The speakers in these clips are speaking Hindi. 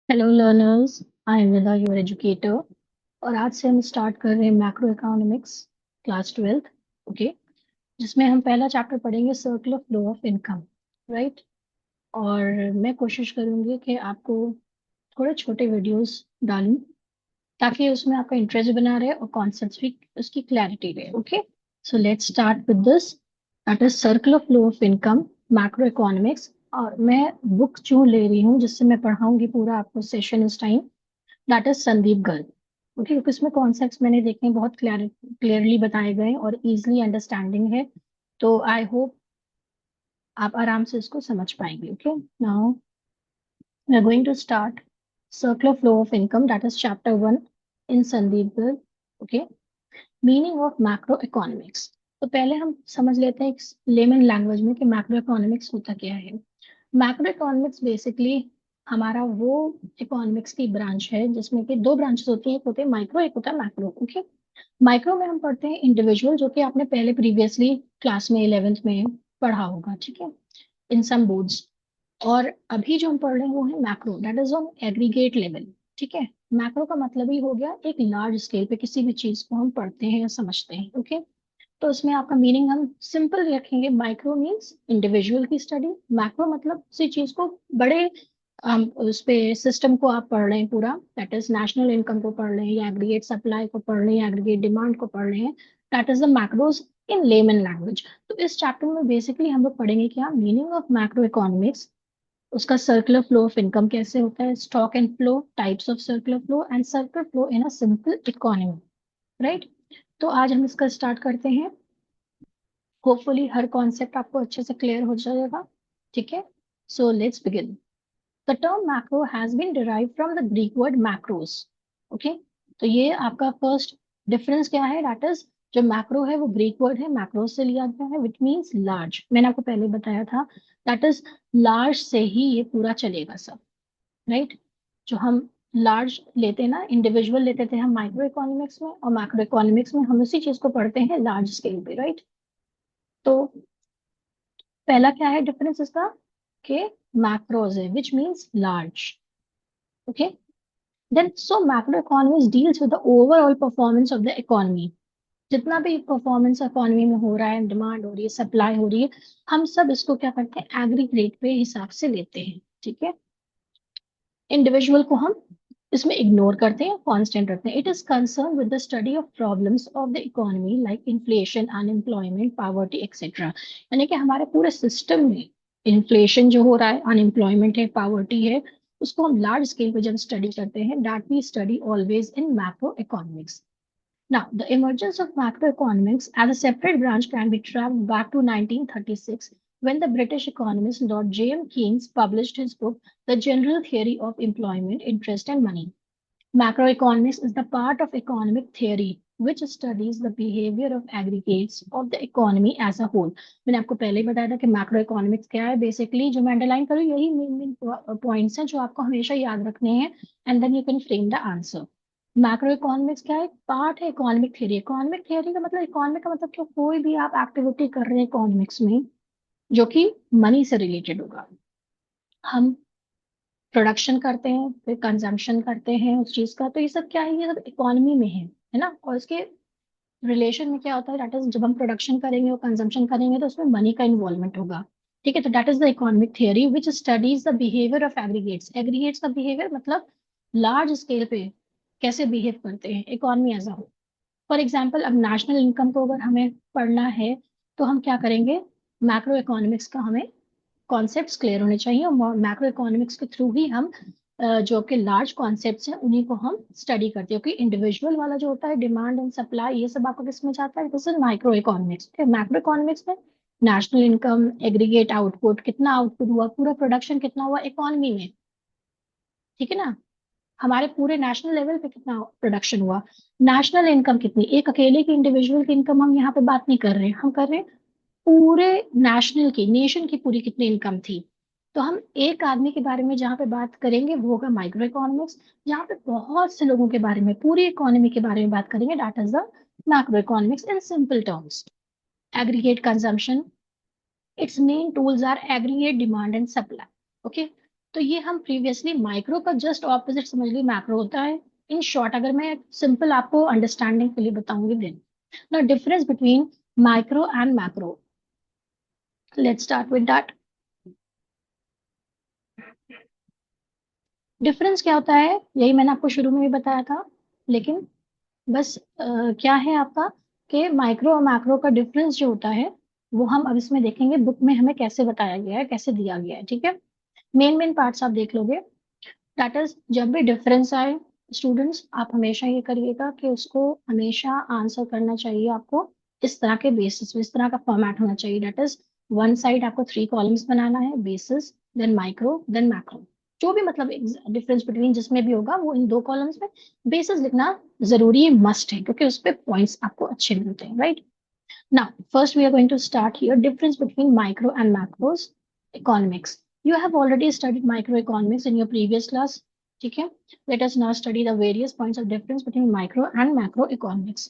हेलो लर्नर्स, आई एम विदा योर एजुकेटर। और आज से हम स्टार्ट कर रहे हैं macro economics class 12th। Okay, जिसमें हम पहला चैप्टर पढ़ेंगे circle of flow of income. Right. और मैं कोशिश करूंगी कि आपको थोड़े छोटे वीडियोस डालूं ताकि उसमें आपका इंटरेस्ट बना रहे और कॉन्सेप्ट्स भी उसकी क्लैरिटी रहे। Okay, so let's start with this, that is circle of flow of income, macro economics. और मैं बुक क्यों ले रही हूँ जिससे मैं पढ़ाऊंगी पूरा आपको सेशन इस time, that is Sandeep Garg. Okay, क्योंकि इसमें कॉन्सेप्ट्स मैंने देखे हैं, बहुत क्लियरली बताए गए हैं और इजीली अंडरस्टैंडिंग है। तो आई होप आप आराम से इसको समझ पाएंगे। Okay, now we are going to start circular flow of income, that is chapter 1 in Sandeep Garg. Okay, meaning of macro economics. तो पहले हम समझ लेते हैं लेमन लैंग्वेज में कि मैक्रो इकोनॉमिक्स होता क्या है। मैक्रो इकोनॉमिक्स बेसिकली हमारा वो इकोनॉमिक्स की ब्रांच है जिसमें कि दो ब्रांचेस होती हैं, एक होते हैं माइक्रो, एक होता है मैक्रो। ओके, माइक्रो में हम पढ़ते हैं इंडिविजुअल, जो कि आपने पहले प्रीवियसली क्लास में 11th में पढ़ा होगा, ठीक है, इन सम बोर्ड्स। और अभी जो हम पढ़ रहे हैं वो है macro, that is on aggregate level. ठीक है, मैक्रो का मतलब ही हो गया एक लार्ज स्केल पे किसी भी चीज को हम पढ़ते हैं या समझते हैं। ओके, तो उसमें आपका मीनिंग हम सिंपल रखेंगे, माइक्रो मीन्स इंडिविजुअल की स्टडी, मैक्रो मतलब किसी चीज को बड़े उस पे सिस्टम को आप पढ़ रहे हैं पूरा, दैट इज नेशनल इनकम को पढ़ रहे हैं या एग्रीगेट सप्लाई को पढ़ रहे हैं या एग्रीगेट डिमांड को पढ़ रहे हैं, that is the macros in layman language. तो इस चैप्टर में बेसिकली हम लोग पढ़ेंगे क्या मीनिंग ऑफ मैक्रो इकोनॉमिक्स, उसका सर्कुलर फ्लो ऑफ इनकम कैसे होता है, stock and flow, types of circular flow and circular flow in a simple economy. Right, तो आज हम इसका स्टार्ट करते हैं। होपफुली हर कॉन्सेप्ट आपको अच्छे से क्लियर हो जाएगा। ठीक है, so let's begin. The term macro has been derived from the Greek word macros. Okay, तो ये आपका फर्स्ट डिफरेंस क्या है, दैट इज जो मैक्रो है वो ग्रीक वर्ड है, मैक्रोस से लिया गया है, विच मीन्स लार्ज। मैंने आपको पहले बताया था, दैट इज लार्ज से ही ये पूरा चलेगा सब। राइट, जो हम लार्ज लेते हैं ना, इंडिविजुअल लेते थे हम माइक्रो इकोनॉमिक्स में, और मैक्रो इकोनॉमिक्स में हम उसी चीज को पढ़ते हैं लार्ज स्केल पे। राइट, तो पहला क्या है डिफरेंस इसका, कि मैक्रोज है which means large. Okay, then so macro economics deals with the overall performance of the economy. जितना भी परफॉर्मेंस इकोनॉमी में हो रहा है, डिमांड हो रही है, सप्लाई हो रही है, हम सब इसको क्या करते हैं एग्रीगेट पे हिसाब से लेते हैं। ठीक है, इंडिविजुअल को हम इसमें इग्नोर करते हैं, कांस्टेंट रखते हैं। It is concern with the study of problems of the economy like inflation, unemployment, poverty etcetera. यानी कि हमारे पूरे सिस्टम में इन्फ्लेशन जो हो रहा है, अनएम्प्लॉयमेंट है, पॉवर्टी है, उसको हम लार्ज स्केल पे जब स्टडी करते हैं, that we study always in macro economics. Now, the emergence of macroeconomics as a separate branch can be traced back to 1936 when the British economist Lord J.M. Keynes published his book, The General Theory of Employment, Interest and Money. Macroeconomics is the part of economic theory which studies the behavior of aggregates of the economy as a whole. मैंने आपको पहले ही बताया था कि मैक्रो इकोनॉमिक्स क्या है। बेसिकली जो मैं अंडरलाइन करूँ यही मेन पॉइंट्स हैं जो आपको हमेशा याद रखने हैं, and then you can frame the answer. Macro economics क्या है, पार्ट है इकोनॉमिक थ्योरी। इकोनॉमिक थ्योरी का मतलब, इकोनॉमिक का मतलब कि कोई भी आप एक्टिविटी कर रहे हैं इकोनॉमिक्स में जो कि मनी से रिलेटेड होगा। हम प्रोडक्शन करते हैं, फिर कंजम्पशन करते हैं उस चीज का, तो ये सब क्या है, ये सब इकोनॉमी में है ना। और इसके रिलेशन में क्या होता है, दैट इज जब हम प्रोडक्शन करेंगे और कंजम्पशन करेंगे तो उसमें मनी का इन्वॉल्वमेंट होगा। ठीक है, तो that is the economic theory which studies the behaviour of aggregates. Aggregates का बिहेवियर मतलब लार्ज स्केल पे कैसे बिहेव करते हैं economy as a whole. For example, अब नेशनल इनकम को अगर हमें पढ़ना है तो हम क्या करेंगे, मैक्रो इकोनॉमिक्स का हमें कॉन्सेप्ट्स क्लियर होने चाहिए, और मैक्रो इकोनॉमिक्स के थ्रू ही हम जो कि लार्ज कॉन्सेप्ट्स हैं उन्हीं को हम स्टडी करते हैं। क्योंकि इंडिविजुअल वाला जो होता है, डिमांड एंड सप्लाई, ये सब आपको किस में जाता है, this is micro economics. Macro economics में नेशनल इनकम, एग्रीगेट आउटपुट, कितना आउटपुट हुआ, पूरा प्रोडक्शन कितना हुआ इकोनॉमी में। ठीक है ना, हमारे पूरे नेशनल लेवल पे कितना प्रोडक्शन हुआ, नेशनल इनकम कितनी, एक अकेले की इंडिविजुअल की इनकम हम यहाँ पे बात नहीं कर रहे हैं, हम कर रहे हैं पूरे नेशनल की, नेशन की पूरी कितनी इनकम थी। तो हम एक आदमी के बारे में जहाँ पे बात करेंगे वो होगा माइक्रो इकोनॉमिक्स। जहाँ पे बहुत से लोगों के बारे में, पूरी इकोनॉमी के बारे में बात करेंगे, that is the macro economics in simple terms. Aggregate consumption, its main tools are aggregate demand and supply. Okay, तो ये हम प्रीवियसली माइक्रो का जस्ट ऑपोजिट समझ ली मैक्रो होता है। इन शॉर्ट अगर मैं सिंपल आपको अंडरस्टैंडिंग के लिए बताऊंगी then the difference between micro and macro, let's start with that. Difference क्या होता है यही मैंने आपको शुरू में भी बताया था, लेकिन बस क्या है आपका कि माइक्रो और मैक्रो का डिफरेंस जो होता है वो हम अब इसमें देखेंगे बुक में हमें कैसे बताया गया है, कैसे दिया गया है, ठीक है। मेन मेन पार्ट्स आप देख लोगे। दैट इज जब भी डिफरेंस आए स्टूडेंट्स आप हमेशा ये करिएगा कि उसको हमेशा आंसर करना चाहिए आपको इस तरह के बेसिस पे, इस तरह का फॉर्मेट होना चाहिए। दैट इज वन साइड आपको 3 कॉलम्स बनाना है, basis then micro then macro. जो भी मतलब डिफरेंस बिटवीन जिसमें भी होगा वो इन 2 कॉलम्स में बेसिस लिखना जरूरी है, मस्ट है, क्योंकि उस पर पॉइंट्स आपको अच्छे मिलते हैं, right. Now, first we are going to start here difference between micro and macros economics. You have already studied microeconomics in your previous class. ठीक है? Let us now study the various points of difference between micro and macroeconomics.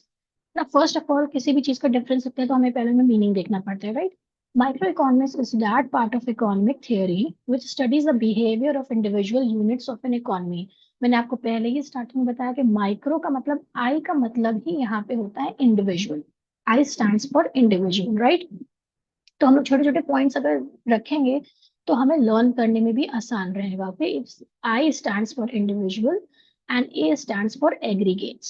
Now, first of all, किसी भी चीज का difference लिखते हैं तो हमें पहले में meaning देखना पड़ता है, right? Microeconomics is that part of economic theory which studies the behavior of individual units of an economy. मैंने आपको पहले ही स्टार्टिंग में बताया कि माइक्रो का मतलब आई का मतलब ही यहाँ पे होता है individual. I stands for individual, right. तो हम लोग छोटे छोटे पॉइंट्स अगर रखेंगे तो हमें लर्न करने में भी आसान रहेगा। Okay, I stands for individual and A stands for aggregates.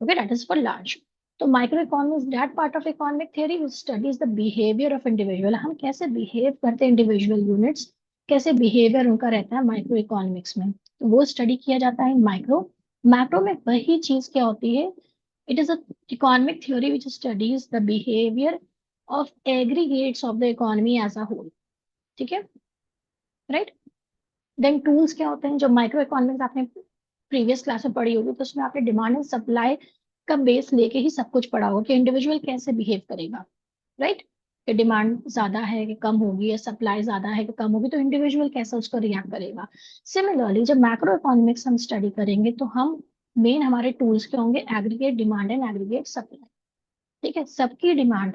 Okay, that is for large. तो micro economy is that part of economic theory which studies the behaviour of individual. हम कैसे बिहेव करते हैं इंडिविजुअल यूनिट्स, कैसे बिहेवियर उनका रहता है माइक्रो इकोनॉमिक्स में, तो वो स्टडी किया जाता है माइक्रो। मैक्रो में वही चीज क्या होती है, it is a economic theory which studies the behavior of aggregates of the economy as a whole। ठीक है, राइट। देन टूल्स क्या होते हैं, जो माइक्रो इकोनॉमिक्स आपने प्रीवियस क्लास में पढ़ी होगी तो उसमें आपने डिमांड एंड सप्लाई का बेस लेके ही सब कुछ पढ़ा होगा कि इंडिविजुअल कैसे बिहेव करेगा, राइट। कि डिमांड ज्यादा है कि कम होगी, या सप्लाई ज्यादा है कि कम होगी, तो इंडिविजुअल कैसे उसको रिएक्ट करेगा। सिमिलरली जब मैक्रो इकोनॉमिक्स हम स्टडी करेंगे तो हम मेन हमारे टूल्स के होंगे aggregate demand and aggregate supply. ठीक है, सबकी डिमांड,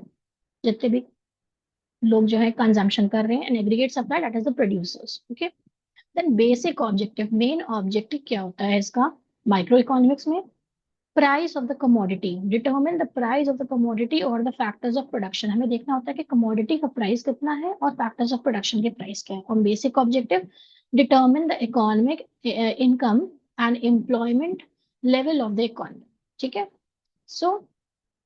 जितने भी लोग जो है कंजम्पशन कर रहे हैं, and aggregate supply that is the producers. Okay, then basic objective, main objective क्या होता है इसका माइक्रो इकोनॉमिक्स में, price of the commodity, determine the price of the commodity और द फैक्टर्स ऑफ प्रोडक्शन। हमें देखना होता है कि कमोडिटी का प्राइस कितना है और फैक्टर्स ऑफ प्रोडक्शन के प्राइस क्या है। और basic objective, determine the economic income and employment level of the economy. ठीक है, सो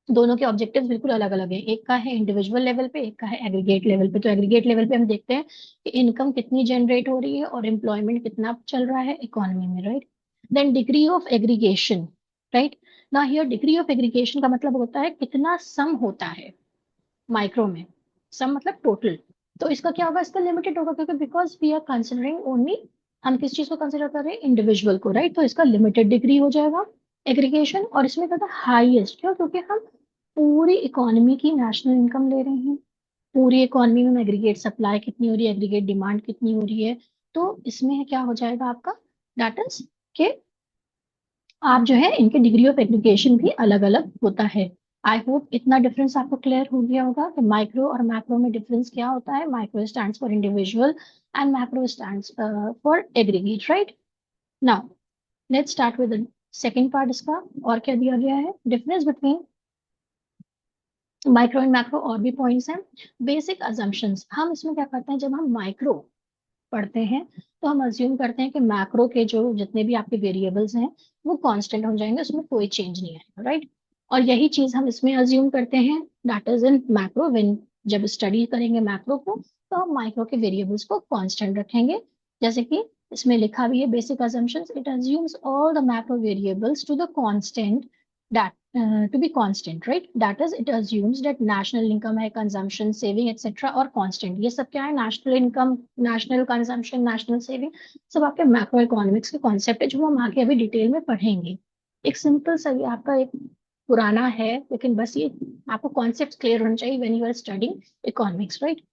दोनों के ऑब्जेक्टिव्स बिल्कुल अलग अलग हैं। एक का है इंडिविजुअल लेवल पे, एक का है एग्रीगेट लेवल पे। तो एग्रीगेट लेवल पे हम देखते हैं कि इनकम कितनी जनरेट हो रही है और एम्प्लॉयमेंट कितना चल रहा है इकोनॉमी में, right. Then degree of aggregation, right. ना हियर डिग्री ऑफ एग्रीगेशन का मतलब होता है कितना सम होता है माइक्रो में। सम मतलब टोटल। तो इसका क्या होगा, इसका लिमिटेड होगा, क्योंकि because we are considering only, हम किस चीज को कंसिडर कर रहे हैं, इंडिविजुअल को, राइट। तो इसका लिमिटेड डिग्री हो जाएगा एग्रीगेशन। और इसमें कहता है हाईएस्ट, क्यों, क्योंकि हम पूरी इकोनॉमी की नेशनल इनकम ले रहे हैं। पूरी इकोनॉमी में एग्रीगेट सप्लाई कितनी हो रही है, एग्रीगेट डिमांड कितनी हो रही है, तो इसमें क्या हो जाएगा आपका, दैट इज के आप जो है इनके डिग्री ऑफ एग्रीगेशन भी अलग अलग होता है। आई होप इतना डिफरेंस आपको क्लियर हो गया होगा कि माइक्रो और मैक्रो में डिफरेंस क्या होता है। Micro stands for individual and macro stands for aggregate, right. Now let's start with the second part. इसका और क्या दिया गया है, difference between micro and macro, और भी पॉइंट्स हैं। बेसिक अजम्पशंस, हम इसमें क्या करते हैं, जब हम माइक्रो पढ़ते हैं तो हम अज्यूम करते हैं कि मैक्रो के जो जितने भी आपके वेरिएबल्स हैं वो कांस्टेंट हो जाएंगे, उसमें कोई चेंज नहीं आएगा, राइट। और यही चीज हम इसमें अज्यूम करते हैं, that is in macro. When जब स्टडी करेंगे मैक्रो को तो हम माइक्रो के वेरिएबल्स को कांस्टेंट रखेंगे। जैसे कि इसमें लिखा भी है, basic assumptions, it assumes all the macro variables to the constant that to be constant, right? That is, it assumes that national income है, consumption, saving, etc. और constant। ये सब क्या है, national income, national consumption, national saving, सब आपके मैक्रो इकोनॉमिक्स के कॉन्सेप्ट है, जो हम आगे अभी डिटेल में पढ़ेंगे। एक सिंपल सा ये आपका एक पुराना है, लेकिन बस ये आपको कॉन्सेप्ट क्लियर होना चाहिए when you are studying economics, right.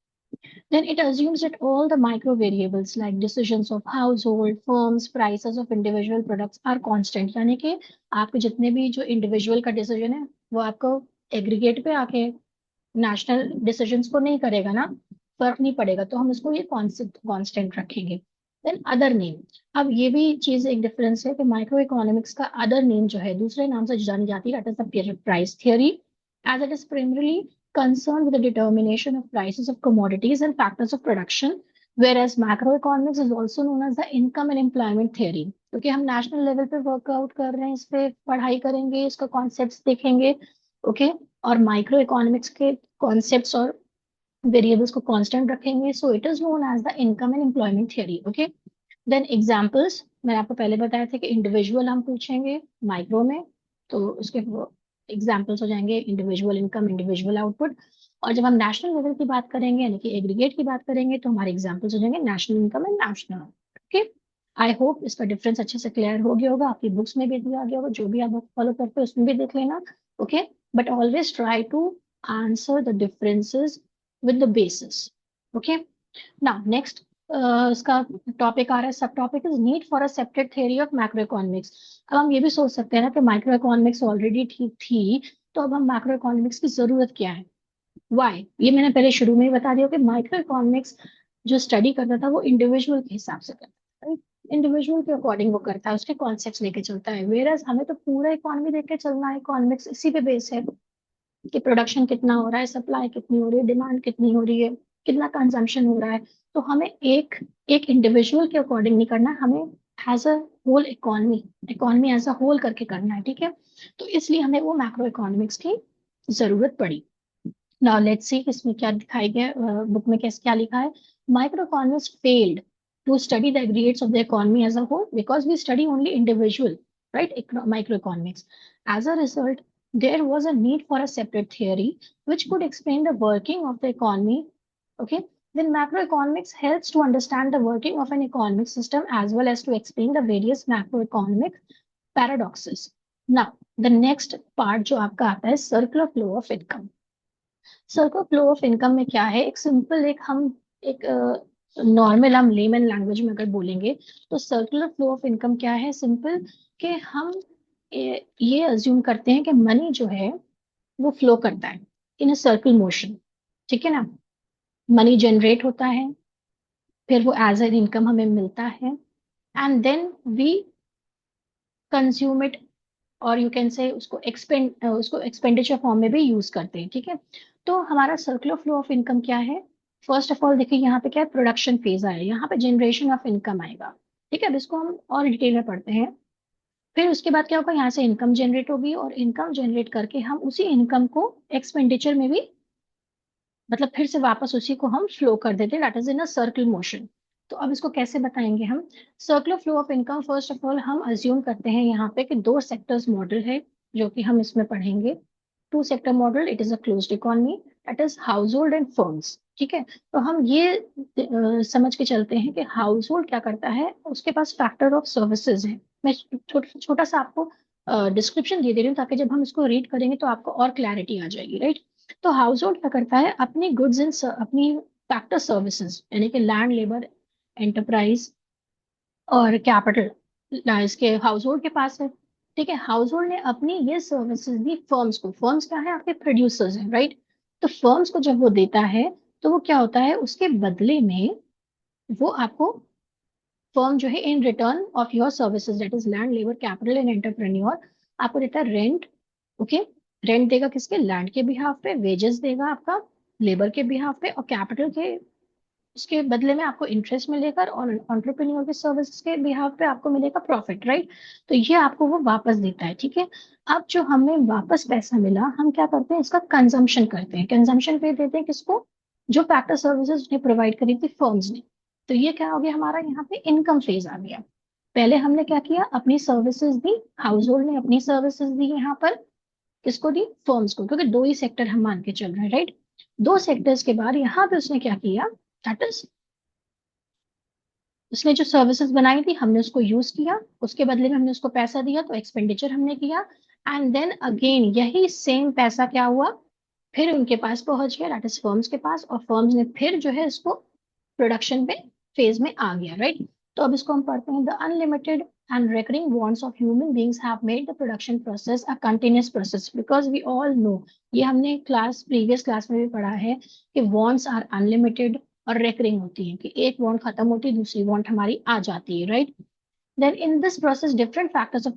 Then it assumes that all the micro variables like decisions of household, firms, prices of individual products are constant। यानी कि आपके जितने भी जो इंडिविजुअल का डिसीजन है वो आपको एग्रीगेट पे आके नेशनल डिसीजंस को नहीं करेगा ना, फर्क नहीं पड़ेगा, तो हम इसको ये कॉन्सेप्ट कांस्टेंट रखेंगे। Then other name. अब ये भी चीज एक डिफरेंस है कि माइक्रो इकोनॉमिक्स का अदर नेम जो है, दूसरे नाम से जानी जाती है, that is the price theory, as it is primarily concerned with the determination of prices of commodities and factors of production, whereas macroeconomics is also known as the income and employment theory। क्योंकि हम नेशनल लेवल पे वर्कआउट कर रहे हैं, इस पे पढ़ाई करेंगे, इसका कॉन्सेप्ट्स देखेंगे, ओके। और माइक्रो इकोनॉमिक्स के कॉन्सेप्ट्स और वेरिएबल्स को कांस्टेंट रखेंगे, so it is known as the income and employment theory, okay. Then examples, मैंने आपको पहले बताया था कि इंडिविजुअल हम पूछेंगे माइक्रो में, तो उसके एग्जांपल्स हो जाएंगे इंडिविजुअल इनकम, इंडिविजुअल आउटपुट। और जब हम नेशनल लेवल की बात करेंगे, यानी कि एग्रीगेट की बात करेंगे, तो हमारे एग्जांपल्स हो जाएंगे national income and national, okay. I hope इसका डिफरेंस अच्छे से क्लियर हो गया होगा, आपकी बुक्स में भी दिया गया होगा, जो भी आप फॉलो करते हो उसमें भी देख लेना, okay. But always try to answer the differences with the basis, okay। now next इसका टॉपिक आ रहा है, sub topic is need for a separate theory of macro economics. अब हम ये भी सोच सकते हैं ना कि माइक्रो इकोनॉमिक्स ऑलरेडी ठीक थी, तो अब हम मैक्रो इकोनॉमिक्स की जरूरत क्या है, वाई। ये मैंने पहले शुरू में ही बता दिया कि माइक्रो इकोनॉमिक्स जो स्टडी करता था वो इंडिविजुअल के हिसाब से करता था, इंडिविजुअल के अकॉर्डिंग वो करता है, उसके कॉन्सेप्ट लेके चलता है। वेरएज हमें तो पूरा इकोनॉमी देख के चलना है, इकोनॉमिक्स इसी पे बेस है कि प्रोडक्शन कितना हो रहा है, सप्लाई कितनी हो रही है, डिमांड कितनी हो रही है, कितना कंजम्पशन हो रहा है। तो हमें एक एक इंडिविजुअल के अकॉर्डिंग नहीं करना है, हमें as a whole economy, economy as a whole करके करना है, ठीक है। तो इसलिए हमें वो मैक्रो इकोनॉमिक्स की जरूरत पड़ी। नाउ लेट्स सी इसमें क्या दिखाई गया, बुक में कैसे क्या लिखा है। Micro economics failed to study the aggregates of the economy as a whole because we study only individual, right, micro economics. As a result there was a need for a separate theory which could explain the working of the economy, okay। Then macroeconomics helps to understand the working of an economic system as well as to explain the various macroeconomic paradoxes। Now the next part जो आपका आता है circular flow of income। Circular flow of income में क्या है, एक सिंपल, एक नॉर्मल हम लेमन लैंग्वेज में अगर बोलेंगे, तो सर्कुलर फ्लो ऑफ इनकम क्या है, सिंपल, कि हम ये अज्यूम करते हैं कि मनी जो है वो फ्लो करता है इन अ सर्कल मोशन, ठीक है ना। मनी जनरेट होता है, फिर वो एज एन इनकम हमें मिलता है, and then we consume it, और यू कैन से उसको एक्सपेंडिचर फॉर्म में भी यूज करते हैं, ठीक है। तो हमारा सर्कुलर फ्लो ऑफ इनकम क्या है, फर्स्ट ऑफ ऑल देखिए यहाँ पे क्या है, प्रोडक्शन फेज आया, यहाँ पे जनरेशन ऑफ इनकम आएगा, ठीक है। अब इसको हम और डिटेल में पढ़ते हैं। फिर उसके बाद क्या होगा, यहाँ से इनकम जनरेट होगी, और इनकम जनरेट करके हम उसी इनकम को एक्सपेंडिचर में भी, मतलब फिर से वापस उसी को हम फ्लो कर देते हैं, that is in a circle motion. तो अब इसको कैसे बताएंगे हम, circular flow of income, first of all हम अज्यूम करते हैं यहाँ पे कि दो सेक्टर्स मॉडल है, जो कि हम इसमें पढ़ेंगे। Two sector model, it is a closed economy, that is household and firms, ठीक है। तो हम ये समझ के चलते हैं कि हाउस होल्ड क्या करता है, उसके पास फैक्टर ऑफ सर्विसेज है। मैं छोटा सा आपको डिस्क्रिप्शन दे रही हूँ, ताकि जब हम इसको रीड करेंगे तो आपको और क्लैरिटी आ जाएगी, राइट। तो हाउस होल्ड क्या करता है, अपनी गुड्स एंड अपनी फैक्टर सर्विसेज, यानी कि लैंड, लेबर, एंटरप्राइज और कैपिटल इसके हाउस होल्ड के पास है, ठीक है। हाउस होल्ड ने अपनी ये सर्विसेज दी फर्म्स को, फर्म्स क्या है, आपके प्रोड्यूसर्स हैं, राइट। तो फर्म्स को जब वो देता है, तो वो क्या होता है, उसके बदले में वो आपको, फर्म जो है, in return of your services, that is land, labour, capital and entrepreneur, आपको देता है रेंट, ओके। रेंट देगा किसके, लैंड के बिहाफ पे, वेजेस देगा आपका लेबर के बिहाफ पे, और कैपिटल के उसके बदले में आपको इंटरेस्ट मिलेगा, और एंटरप्रेन्योर के सर्विसेज के बिहाफ पे आपको मिलेगा प्रॉफिट, राइट। तो ये आपको वो वापस देता है, ठीक है। अब जो हमें वापस पैसा मिला, हम क्या करते हैं, इसका कंजम्पशन करते हैं, कंजम्पशन पे देते हैं किसको, जो फैक्टर सर्विसेज ने प्रोवाइड करी थी फर्म्स ने। तो ये क्या हो गया हमारा, यहाँ पे इनकम फेज आ गया। पहले हमने क्या किया, अपनी सर्विसेज दी, हाउस होल्ड ने अपनी सर्विसेज दी, यहाँ पर किसको दी, फर्म्स को, क्योंकि दो ही सेक्टर हम मान के चल रहे हैं, राइट। दो सेक्टर्स के बाद यहाँ पे उसने क्या किया, दैट इज उसने जो सर्विसेज बनाई थी हमने उसको यूज किया, उसके बदले में हमने उसको पैसा दिया, तो एक्सपेंडिचर हमने किया, एंड देन अगेन यही सेम पैसा क्या हुआ, फिर उनके पास पहुंच गया, दैट इज फर्म्स के पास, और फर्म्स ने फिर जो है इसको प्रोडक्शन पे फेज में आ गया, राइट। तो अब इसको हम पढ़ते हैं, the unlimited and recurring wants of human beings have made the production process a continuous process because we all know, ये हमने प्रीवियस क्लास में भी पढ़ा है कि wants are unlimited, और रेकरिंग होती हैं, कि एक वांट खत्म होती है दूसरी वांट हमारी आ जाती है, right. Then in this process different factors of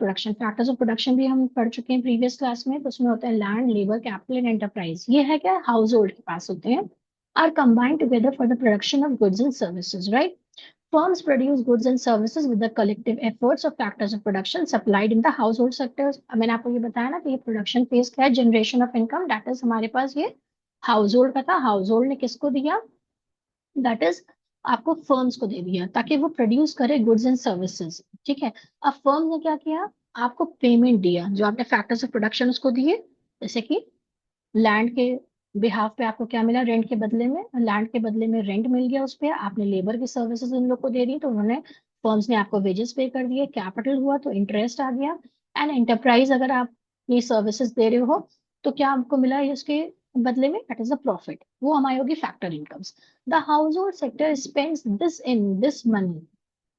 production भी हम पढ़ चुके हैं प्रीवियस क्लास में। तो उसमें होता है land, labour, capital and enterprise. ये है क्या, हाउस होल्ड के पास होते हैं, are combined together for the production of goods and services, right. Firms produce goods and services with the collective efforts of factors of production supplied in the household sectors। अब मैंने आपको ये बताया ना कि ये प्रोडक्शन फेज क्या है, generation of income, that is हमारे पास ये हाउस होल्ड का था। हाउस होल्ड ने किसको दिया, दैट इज आपको फर्म्स को दे दिया ताकि वो प्रोड्यूस करे गुड्स एंड सर्विसेज, ठीक है। अब फर्म ने क्या किया, आपको पेमेंट दिया, जो आपने फैक्टर्स ऑफ प्रोडक्शन उसको दिए। जैसे कि लैंड के बिहाफ पे आपको क्या मिला, रेंट के बदले में, लैंड के बदले में रेंट मिल गया, उस पे आपने लेबर की सर्विसेज उन लोग को दे दी तो उन्होंने, फर्म्स ने आपको वेजेस पे कर दिए। कैपिटल हुआ तो इंटरेस्ट आ गया। एंड एंटरप्राइज, अगर आप ये सर्विसेज दे रहे हो तो क्या आपको मिला है उसके बदले में, दैट इज द प्रॉफिट, वो हमारी होगी factor incomes. The house hold sector spends this in this money.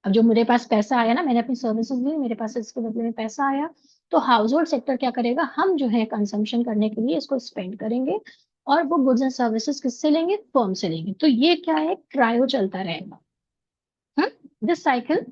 अब जो मेरे पास पैसा आया ना, मैंने अपनी सर्विसेज दी, मेरे पास इसके बदले में पैसा आया, तो हाउस होल्ड सेक्टर क्या करेगा, हम जो है कंजम्पशन करने के लिए इसको स्पेंड करेंगे, और वो गुड्स एंड सर्विसेज किससे लेंगे, फर्म से लेंगे। तो ये क्या है, ट्रायो चलता रहेगा, दिस साइकिल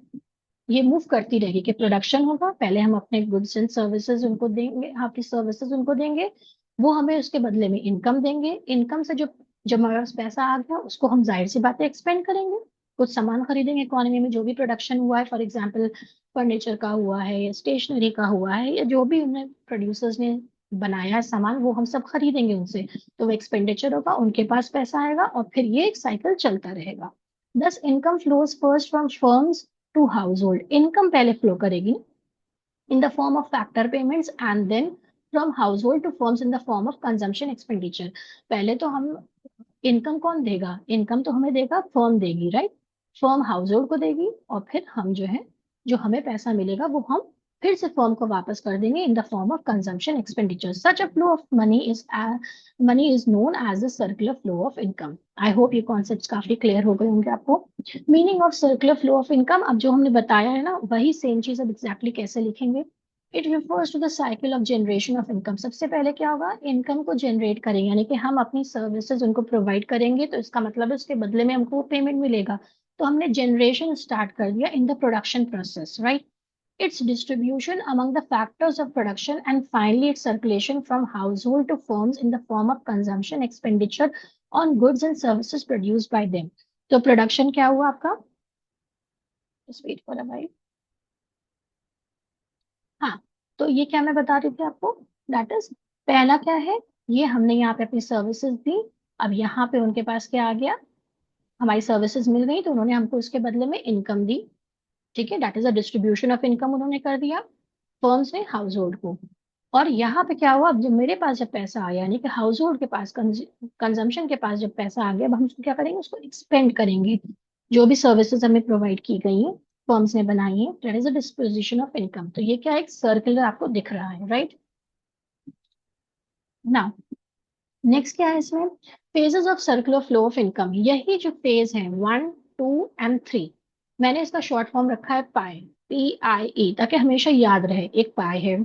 ये मूव करती रहेगी कि प्रोडक्शन होगा, पहले हम अपने गुड्स एंड सर्विसेज उनको देंगे, आपकी सर्विसेज उनको देंगे, वो हमें उसके बदले में इनकम देंगे। इनकम से जो जब हमारे पास पैसा आ गया उसको हम जाहिर सी बात है एक्सपेंड करेंगे, कुछ सामान खरीदेंगे इकोनॉमी में, जो भी प्रोडक्शन हुआ है, फॉर एग्जाम्पल फर्नीचर का हुआ है या स्टेशनरी का हुआ है या जो भी उन्हें प्रोड्यूसर्स ने बनाया है सामान, वो हम सब खरीदेंगे उनसे, तो वो एक्सपेंडिचर होगा, उनके पास पैसा आएगा, और फिर ये एक साइकिल चलता रहेगा। Thus income flows first from firms to household. Income पहले फ्लो करेगी in the form of factor payments and then from household to firms in the form of consumption expenditure. पहले तो हम, इनकम कौन देगा, इनकम तो हमें देगा फर्म देगी, राइट। फर्म हाउस होल्ड को देगी, और फिर हम जो है, जो हमें पैसा मिलेगा वो हम फिर से फर्म को वापस कर देंगे in the form of consumption expenditure. Such a flow of money is known as the circular flow of income. I hope ये कॉन्सेप्ट काफी क्लियर हो गए होंगे आपको। Meaning of circular flow of income, अब जो हमने बताया है ना वही सेम चीज अब एग्जैक्टली कैसे लिखेंगे। It refers to the cycle of generation of income. सबसे पहले क्या होगा, इनकम को जनरेट करेंगे, यानी कि हम अपनी सर्विसेज उनको प्रोवाइड करेंगे, तो इसका मतलब है उसके बदले में हमको पेमेंट मिलेगा। तो हमने जनरेशन स्टार्ट कर दिया in the production process, right. Its distribution among the factors of production and finally its circulation from household to firms in the form of consumption expenditure on goods and services produced by them। तो प्रोडक्शन क्या हुआ आपका, just wait for a while। हाँ, तो ये क्या मैं बता रही थी आपको, दैट इज पहला क्या है, ये हमने यहाँ पे अपनी सर्विसेज दी, अब यहाँ पे उनके पास क्या आ गया, हमारी सर्विसेज मिल गई तो उन्होंने हमको इसके बदले में इनकम दी, ठीक है, that is a distribution of income उन्होंने कर दिया फर्म्स ने हाउस होल्ड को। और यहाँ पे क्या हुआ, अब जब मेरे पास जब पैसा आया, यानी कि हाउस होल्ड के पास, कंजम्पशन के पास जब पैसा आ गया, अब हम उसको क्या करेंगे, उसको एक्सपेंड करेंगे, जो भी सर्विसेज हमें प्रोवाइड की गई हैं, फर्म्स ने बनाई है, that is a disposition of income. तो ये क्या, एक सर्कुलर आपको दिख रहा है, राइट। नाउ नेक्स्ट क्या है इसमें, phases of circular flow of income. यही जो फेज है 1, 2 एंड 3, मैंने इसका शॉर्ट फॉर्म रखा है पाई, PIE, ताकि हमेशा याद रहे, एक पाई है,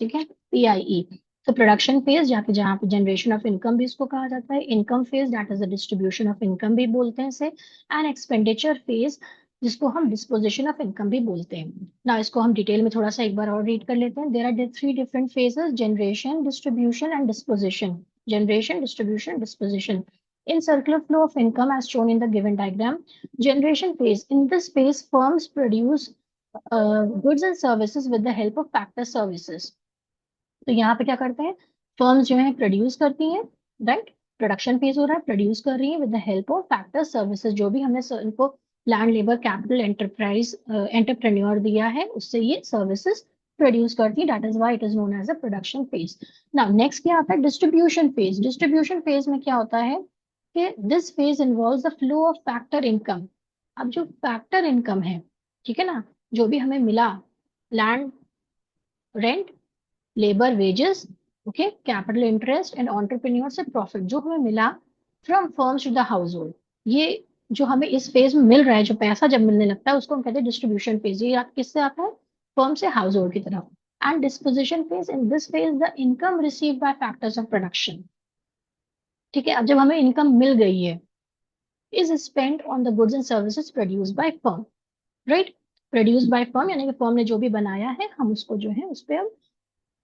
ठीक है, PIE। तो प्रोडक्शन फेज जाके, जहाँ पे जनरेशन ऑफ इनकम भी इसको कहा जाता है, income phase that is the distribution of income भी बोलते हैं इसे, एंड एक्सपेंडिचर फेज जिसको हम डिस्पोजिशन ऑफ इनकम भी बोलते हैं ना। इसको हम डिटेल में थोड़ा सा एक बार और रीड कर लेते हैं। There are 3 different phases, generation, distribution and disposition. Generation, distribution, disposition. In circular flow of income as shown in the given diagram, generation phase. In this phase, firms produce goods and services with the help of factor services. तो यहाँ पे क्या करते हैं, फर्म्स जो है प्रोड्यूस करती हैं, राइट, प्रोडक्शन फेज हो रहा है, प्रोड्यूस कर रही है with the help of factor services, जो भी हमने इनको land, labour, capital, enterprise, entrepreneur दिया है, उससे ये सर्विसेज प्रोड्यूस करती है, that is why it is known as a production phase. Now next क्या आता है, डिस्ट्रीब्यूशन फेज। डिस्ट्रीब्यूशन फेज में क्या होता है कि this phase involves the flow of factor income. अब जो फैक्टर इनकम है, ठीक है ना, जो भी हमें मिला, land rent, labour wages, okay, capital interest and entrepreneur से प्रॉफिट जो हमें मिला from firms to the household, ये जो हमें इस फेज में मिल रहा है, जो पैसा जब मिलने लगता है उसको हम कहते हैं डिस्ट्रीब्यूशन फेज। ये किससे आता है, फर्म से हाउस होल्ड की तरफ। And disposition phase, in this phase the income receive by factors of production, ठीक है। अब जब हमें इनकम मिल गई है, is spent on the goods and services produced by firm, right? Produced by firm यानी कि फर्म ने जो भी बनाया है हम उसको जो है उस पर हम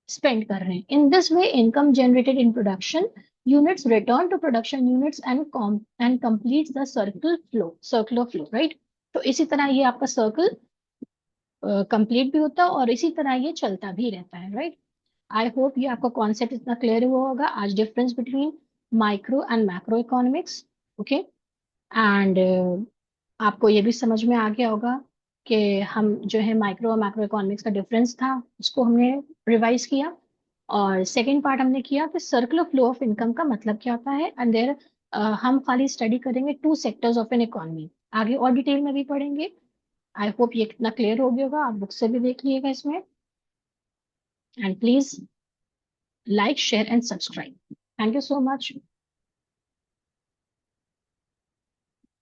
स्पेंड कर रहे हैं. In this way income generated in production units return to production units and complete the circular flow, right? तो इसी तरह ये आपका सर्कल कंप्लीट भी होता है और इसी तरह ये चलता भी रहता है, राइट? आई होप ये आपका कॉन्सेप्ट इतना क्लियर हुआ होगा आज difference between micro and macro economics. Okay. And आपको ये भी समझ में आ गया होगा कि हम जो है माइक्रो और मैक्रो इकोनॉमिक्स का डिफरेंस था उसको हमने रिवाइज किया. और सेकेंड पार्ट हमने किया कि सर्कुलर फ्लो ऑफ इनकम का मतलब क्या होता है. एंड देयर हम खाली स्टडी करेंगे to sectors of an economy. आगे और डिटेल में भी पढ़ेंगे. आई होप ये कितना क्लियर हो गया होगा. आप बुक से भी देख लीजिएगा इसमें. And please like, share and subscribe. Thank you so much.